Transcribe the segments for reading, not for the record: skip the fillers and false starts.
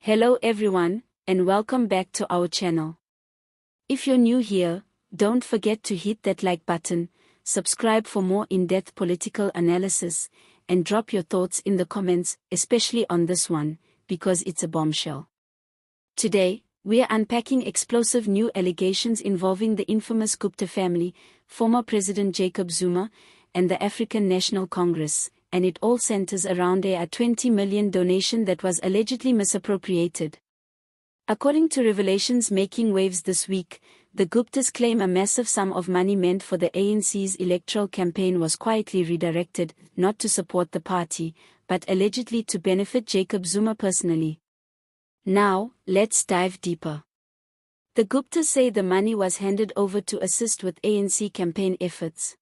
Hello everyone, and welcome back to our channel. If you're new here, don't forget to hit that like button, subscribe for more in-depth political analysis, and drop your thoughts in the comments, especially on this one, because it's a bombshell. Today, we're unpacking explosive new allegations involving the infamous Gupta family, former President Jacob Zuma, and the African National Congress, and it all centers around a R20 million donation that was allegedly misappropriated. According to revelations making waves this week, the Guptas claim a massive sum of money meant for the ANC's electoral campaign was quietly redirected, not to support the party, but allegedly to benefit Jacob Zuma personally. Now, let's dive deeper. The Guptas say the money was handed over to assist with ANC campaign efforts.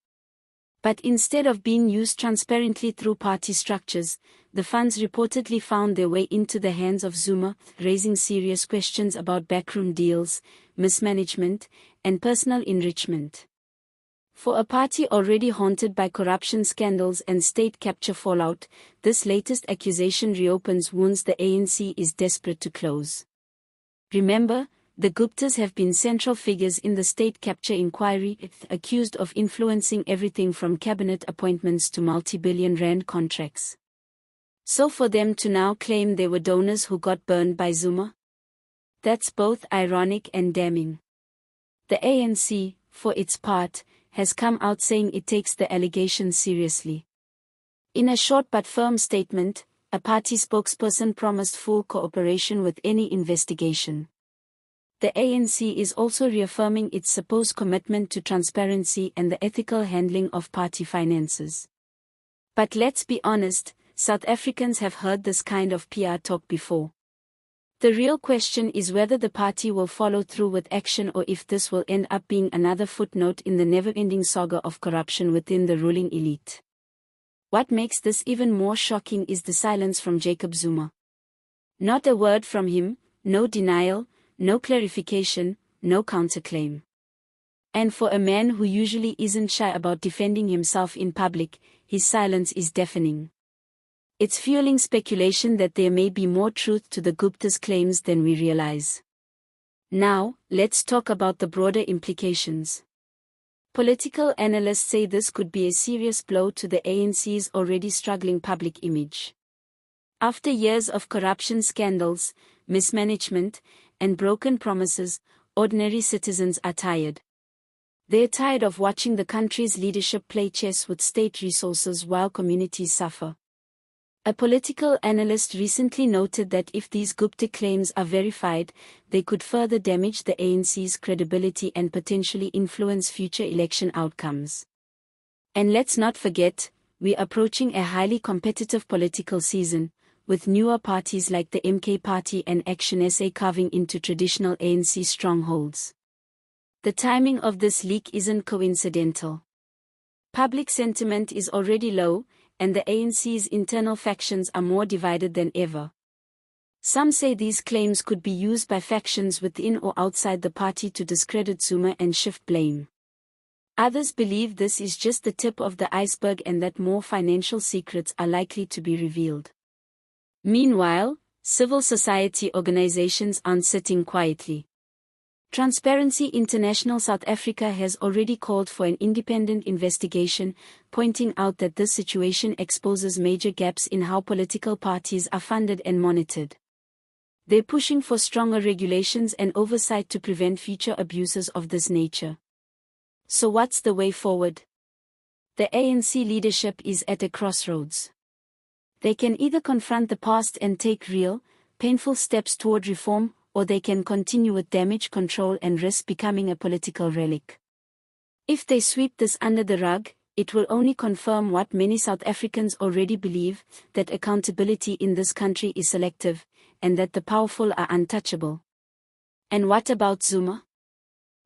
But instead of being used transparently through party structures, the funds reportedly found their way into the hands of Zuma, raising serious questions about backroom deals, mismanagement, and personal enrichment. For a party already haunted by corruption scandals and state capture fallout, this latest accusation reopens wounds the ANC is desperate to close. Remember, the Guptas have been central figures in the state capture inquiry, accused of influencing everything from cabinet appointments to multi-billion rand contracts. So for them to now claim they were donors who got burned by Zuma? That's both ironic and damning. The ANC, for its part, has come out saying it takes the allegations seriously. In a short but firm statement, a party spokesperson promised full cooperation with any investigation. The ANC is also reaffirming its supposed commitment to transparency and the ethical handling of party finances. But let's be honest, South Africans have heard this kind of PR talk before. The real question is whether the party will follow through with action or if this will end up being another footnote in the never-ending saga of corruption within the ruling elite. What makes this even more shocking is the silence from Jacob Zuma. Not a word from him, no denial, no clarification, no counterclaim. And for a man who usually isn't shy about defending himself in public, his silence is deafening. It's fueling speculation that there may be more truth to the Gupta's claims than we realize. Now, let's talk about the broader implications. Political analysts say this could be a serious blow to the ANC's already struggling public image. After years of corruption scandals, mismanagement, and broken promises, ordinary citizens are tired. They're tired of watching the country's leadership play chess with state resources while communities suffer. A political analyst recently noted that if these Gupta claims are verified, they could further damage the ANC's credibility and potentially influence future election outcomes. And let's not forget, we're approaching a highly competitive political season, with newer parties like the MK Party and Action SA carving into traditional ANC strongholds. The timing of this leak isn't coincidental. Public sentiment is already low, and the ANC's internal factions are more divided than ever. Some say these claims could be used by factions within or outside the party to discredit Zuma and shift blame. Others believe this is just the tip of the iceberg and that more financial secrets are likely to be revealed. Meanwhile, civil society organizations aren't sitting quietly. Transparency International South Africa has already called for an independent investigation, pointing out that this situation exposes major gaps in how political parties are funded and monitored. They're pushing for stronger regulations and oversight to prevent future abuses of this nature. So what's the way forward? The ANC leadership is at a crossroads. They can either confront the past and take real, painful steps toward reform, or they can continue with damage control and risk becoming a political relic. If they sweep this under the rug, it will only confirm what many South Africans already believe, that accountability in this country is selective, and that the powerful are untouchable. And what about Zuma?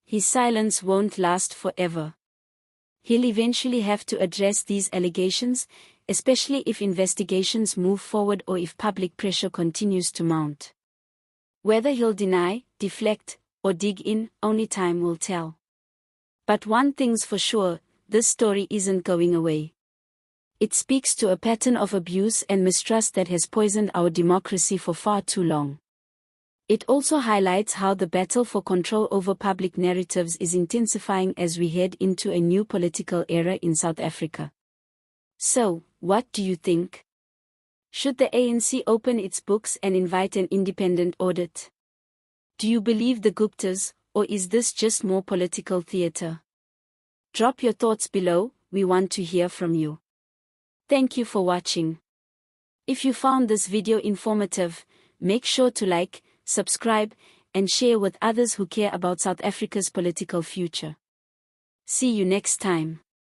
His silence won't last forever. He'll eventually have to address these allegations, especially if investigations move forward or if public pressure continues to mount. Whether he'll deny, deflect, or dig in, only time will tell. But one thing's for sure, this story isn't going away. It speaks to a pattern of abuse and mistrust that has poisoned our democracy for far too long. It also highlights how the battle for control over public narratives is intensifying as we head into a new political era in South Africa. So, what do you think? Should the ANC open its books and invite an independent audit? Do you believe the Guptas, or is this just more political theater? Drop your thoughts below, we want to hear from you. Thank you for watching. If you found this video informative, make sure to like, subscribe, and share with others who care about South Africa's political future. See you next time.